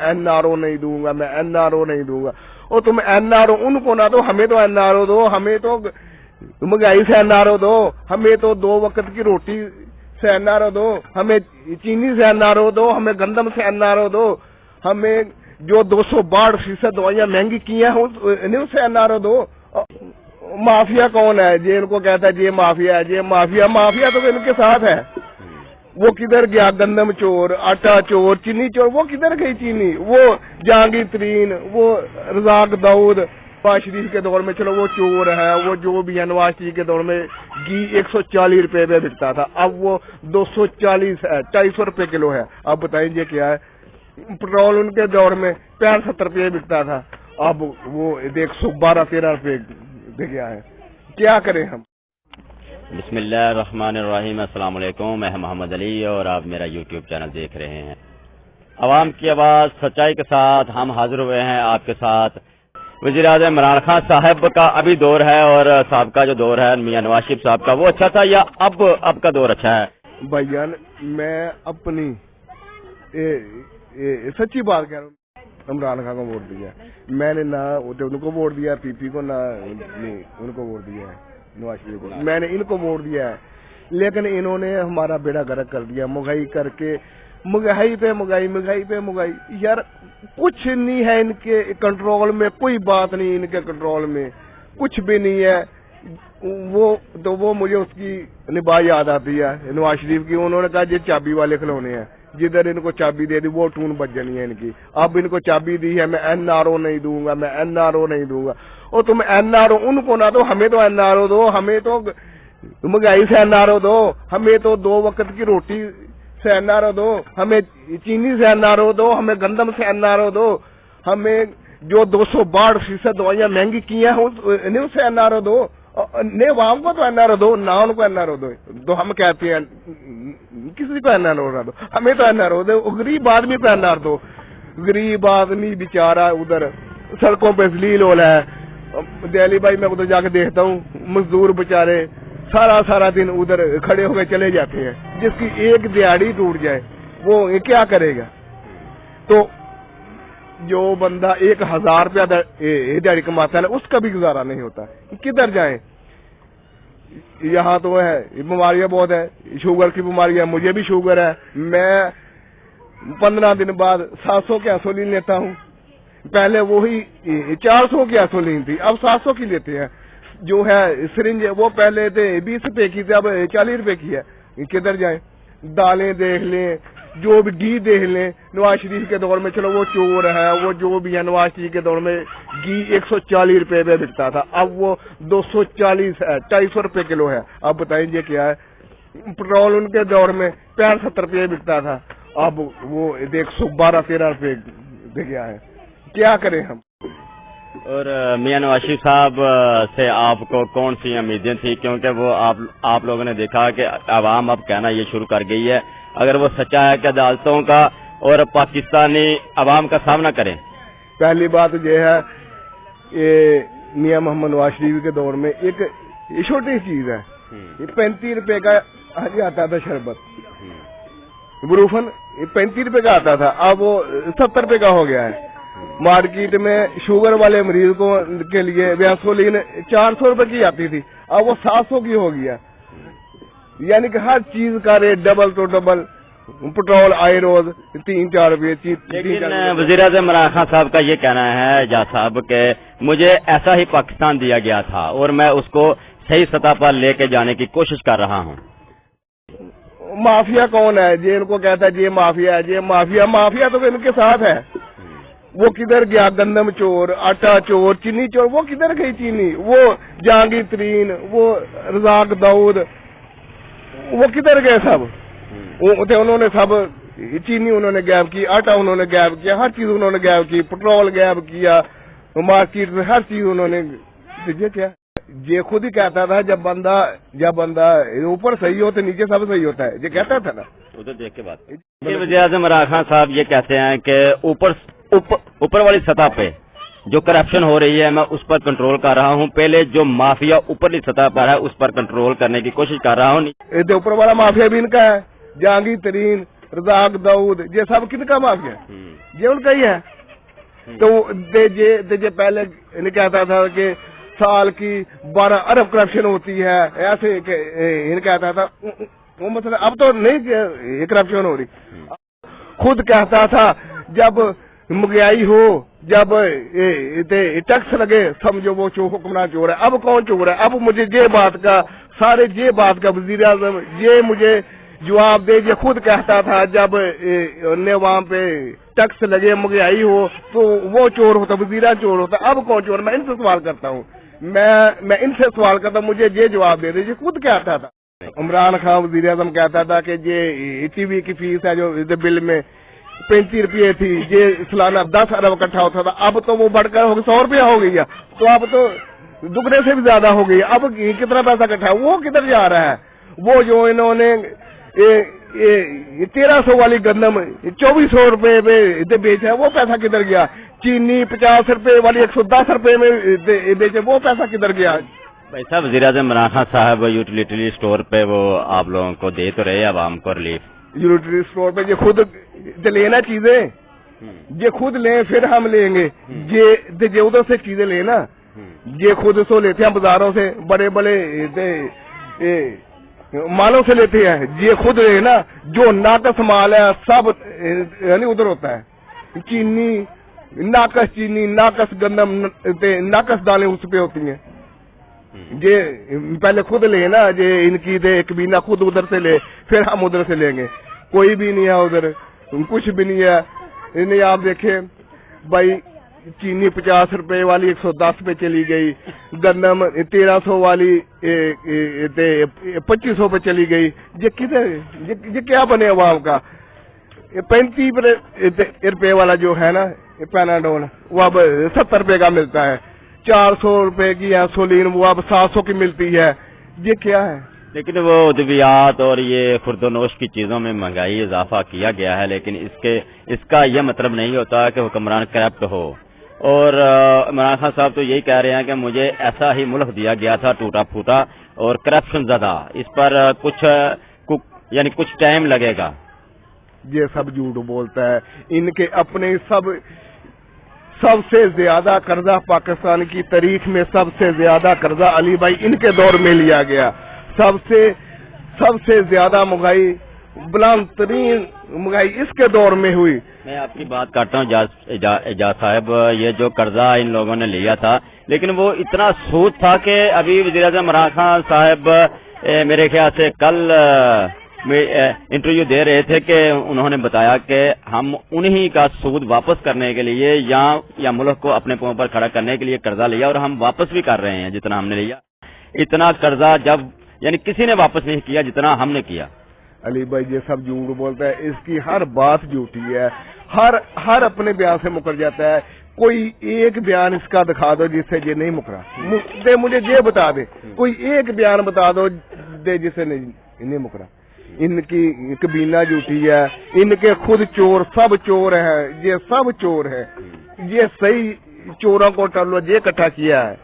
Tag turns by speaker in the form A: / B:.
A: NRO नहीं दूंगा, मैं NRO नहीं दूंगा। और तुम NRO उनको ना दो, हमें तो NRO दो, हमें तो महंगाई से NRO दो, हमें तो 2 वक्त की रोटी से NRO दो, हमें चीनी से NRO दो, हमें गंदम से NRO दो, हमें जो 262% दवाइयां महंगी की हैं उससे NRO दो। माफिया कौन है? जे इनको कहता है ये माफिया है, ये माफिया, माफिया तो इनके साथ है। वो किधर गया? गंदम चोर, आटा चोर, चीनी चोर, वो किधर गई चीनी? वो जहांगीर तरीन, वो रजाक दाऊद, नवाज शरीफ के दौर में चलो वो चोर है, वो जो भी है। नवाज शरीफ के दौर में घी 140 रुपए पे बिकता था, अब वो 240 है, 250 रुपए किलो है। अब बताइए क्या है? पेट्रोल उनके दौर में 65-70 रुपये बिकता था, अब वो 112-13 रुपये बिक गया है। क्या करें हम?
B: बिस्मिल्लाहिर्रहमानिर्रहीम। अस्सलाम वालेकुम, मैं मोहम्मद अली और आप मेरा यूट्यूब चैनल देख रहे हैं। आवाम की आवाज़, सच्चाई के साथ हम हाजिर हुए हैं आपके साथ। वज़ीर-ए-आज़म इमरान खान साहब का अभी दौर है और साहब जो दौर है मियां नवाज शरीफ साहब का, वो अच्छा था या अब का दौर अच्छा है?
A: भाईजान, मैं अपनी सच्ची बात कह रहा हूँ। इमरान खान को वोट दिया, मैंने ना उनको वोट दिया, पीपी को ना उनको वोट दिया है, नवाज शरीफ को। मैंने इनको वोट दिया है, लेकिन इन्होंने हमारा बेड़ा गर्क कर दिया महंगाई करके। महंगाई पे महंगाई, महंगाई पे महंगाई। यार कुछ नहीं है इनके कंट्रोल में, कोई बात नहीं इनके कंट्रोल में, कुछ भी नहीं है। वो मुझे उसकी निभा याद आती है नवाज शरीफ की। उन्होंने कहा ये चाबी वाले खिलौने हैं, जिधर इनको चाबी दे दी वो टून बच जानी है इनकी। अब इनको चाबी दी है, मैं NRO नहीं दूंगा, मैं NRO नहीं दूंगा। और तुम NRO उनको ना दो, हमें तो NRO दो, हमें तो महंगाई से NRO दो, हमें तो 2 वक्त की रोटी से NRO दो, हमें चीनी से NRO दो, हमें गंदम से NRO दो, हमें जो 262% दवाइयां महंगी की हैं उससे NRO दो। नहीं, वहां को तो NRO दो ना, उनको NRO दो। तो हम कहते हैं किसी को NRO ना दो, हमें तो NRO दो। गरीब आदमी को NRO दो। गरीब आदमी बेचारा उधर सड़कों पे जलील हो रहा है। दिल्ली भाई मैं उधर जाके देखता हूँ, मजदूर बेचारे सारा दिन उधर खड़े होकर चले जाते हैं। जिसकी एक दिहाड़ी टूट जाए वो क्या करेगा? तो जो बंदा 1000 रुपया दिहाड़ी कमाता है उसका भी गुजारा नहीं होता, किधर जाए? यहाँ तो है बीमारियां बहुत है, शुगर की बीमारी है, मुझे भी शुगर है। मैं 15 दिन बाद 700 की इंसुलिन लेता हूँ। पहले वही 400 की इंसुलिन थी, अब 700 की लेते हैं। जो है सिरिंज वो पहले थे 20 रुपए की थी, अब 40 रुपए की है। किधर जाए? दालें देख लें, जो भी घी देख लें। नवाज शरीफ के दौर में चलो वो चोर है, वो जो भी है। नवाज शरीफ के दौर में घी 140 रुपए पे बिकता था, अब वो 240 है, 250 रुपए किलो है। अब बताइए क्या है? पेट्रोल उनके दौर में 65-70 रुपये बिकता था, अब वो 112-13 रुपये बिक गया है। क्या करें हम?
B: और मियां नवाज शरीफ साहब से आपको कौन सी उम्मीदें थी? क्योंकि वो आप लोगों ने देखा कि आवाम अब कहना ये शुरू कर गई है, अगर वो सच्चा है कि अदालतों का और पाकिस्तानी आवाम का सामना करें।
A: पहली बात यह है, ये मियां मोहम्मद नवाज शरीफ के दौर में एक छोटी चीज है, ये 35 रुपए का आज आता था शरबत, ब्रूफन 35 रुपए का आता था, अब वो 70 रुपए का हो गया है। मार्केट में शुगर वाले मरीज को के लिए इंसुलिन 400 रुपए की आती थी, अब वो 700 की हो गया। यानी कि हर चीज का रेट डबल तो डबल। पेट्रोल आए रोज 3-4 रुपये।
B: लेकिन वज़ीर-ए-आज़म इमरान खान साहब का ये कहना है जा साहब के मुझे ऐसा ही पाकिस्तान दिया गया था और मैं उसको सही सतह पर लेके जाने की कोशिश कर रहा हूँ।
A: माफिया कौन है? जे इनको कहता है ये माफिया है, ये माफिया, माफिया तो इनके साथ है। वो किधर गया? गंदम चोर, आटा चोर, चीनी चोर, वो किधर गई चीनी? वो जहांगीर तरीन, वो रजाक दाऊद, वो किधर गए सब? उन्होंने सब चीनी उन्होंने गैब की, आटा उन्होंने गैब किया, हर चीज उन्होंने गैब की, पेट्रोल गैब किया, मार्केट में हर चीज उन्होंने। ये क्या? ये खुद ही कहता था जब बंदा ऊपर सही हो तो नीचे सब सही होता है, ये कहता था ना।
B: उधर देख के बात वज़ीर-ए-आज़म इमरान खान साहब ये कहते हैं कि ऊपर वाली सतह पे जो करप्शन हो रही है मैं उस पर कंट्रोल कर रहा हूँ, पहले जो माफिया ऊपरली सतह पर है उस पर कंट्रोल करने की कोशिश कर रहा हूँ।
A: ऊपर वाला माफिया भी इनका है, जहांगीर तरीन, रजाक दाऊद, ये सब किनका माफिया? ये उनका ही है। तो जे पहले इन्हें कहता था कि साल की 12 अरब करप्शन होती है, ऐसे इन्हें कहता था वो मतलब अब तो नहीं करप्शन हो रही। खुद कहता था जब महंगाई हो, जब टैक्स लगे, समझो वो हुक्मरान चोर है। अब कौन चोर है? अब मुझे ये बात का वजीर आज़म ये मुझे जवाब दे। ये खुद कहता था जब वहाँ पे टैक्स लगे, महंगाई हो, तो वो चोर होता, वजीरा चोर होता। अब कौन चोर? मैं इनसे सवाल करता हूँ, मैं इनसे सवाल करता हूँ, मुझे ये जवाब दे दीजिए। खुद कहता था इमरान खान वजीर आज़म कहता था कि ये टीवी की फीस है जो बिल में 35 रुपये थी, ये सालाना 10 अरब इकट्ठा होता था। अब तो वो बढ़कर हो गई 100 रुपया हो गई है, तो अब तो दुगने से भी ज्यादा हो गई। अब कितना पैसा इकट्ठा है, वो किधर जा रहा है? वो जो इन्होंने 1300 वाली गंदम 2400 रुपए पे बेचा है, वो पैसा किधर गया? चीनी 50 रुपए वाली 110 रुपए में बेचे, वो पैसा किधर गया?
B: भाई साहब, वज़ीर-ए-आज़म इमरान खान साहब यूटिलिटी स्टोर पे वो आप लोगों को दे तो रहे आवाम को रिलीफ?
A: यूटिलिटी स्टोर पे ये खुद लेना चीजें, ये खुद लें फिर हम लेंगे। ये उधर से चीजें लेना, ये खुद सो लेते हैं बाजारों से, बड़े बड़े मालों से लेते हैं। ये खुद लेना, जो नाकस माल है सब यानी उधर होता है। चीनी नाकस, चीनी नाकस, गंदम नाकस दालें उस पे होती हैं। ये पहले खुद लेना, ये इनकी दे कबीना खुद उधर से ले, फिर हम उधर से लेंगे। कोई भी नहीं है उधर, कुछ भी नहीं है। इन्हें आप देखें भाई, चीनी 50 रुपए वाली 110 पे चली गई, गंदम 1300 वाली 2500 पे चली गई। ये किधर, ये क्या बने अवाम का? 35 रुपए वाला जो है ना पैनाडोल, वो अब 70 रुपए का मिलता है। 400 रुपए की इंसुलिन वो अब 700 की मिलती है। ये क्या है?
B: लेकिन वो अद्वियात और ये खुर्दोनोश की चीज़ों में महंगाई इजाफा किया गया है, लेकिन इसका यह मतलब नहीं होता कि हुक्मरान करप्ट हो। और इमरान खान साहब तो यही कह रहे हैं कि मुझे ऐसा ही मुल्क दिया गया था टूटा फूटा और करप्शन ज़्यादा, इस पर कुछ टाइम लगेगा।
A: ये सब झूठ बोलता है। इनके अपने सबसे ज्यादा कर्जा पाकिस्तान की तारीख में, सबसे ज्यादा कर्जा अली भाई इनके दौर में लिया गया। सबसे ज्यादा महंगाई, बुलंद तरीन महंगाई इसके दौर में हुई।
B: मैं आपकी बात करता हूँ एजाज साहब, ये जो कर्जा इन लोगों ने लिया था, लेकिन वो इतना सूद था कि अभी वज़ीर-ए-आज़म इमरान खान साहब मेरे ख्याल से कल इंटरव्यू दे रहे थे कि उन्होंने बताया कि हम उन्हीं का सूद वापस करने के लिए या मुल्क को अपने पांव पर खड़ा करने के लिए कर्जा लिया, और हम वापस भी कर रहे हैं जितना हमने लिया। इतना कर्जा जब यानी किसी ने वापस नहीं किया जितना हमने किया।
A: अली भाई ये सब झूठ बोलता है, इसकी हर बात झूठी है। हर अपने बयान से मुकर जाता है। कोई एक बयान इसका दिखा दो जिससे ये नहीं मुकरा। मुझे ये बता दे, कोई एक बयान बता दो जिससे नहीं मुकरा। इनकी कबीना झूठी है, इनके खुद चोर, सब चोर है, ये सब चोर है। ये सही चोरों को टल्लो ये इकट्ठा किया है।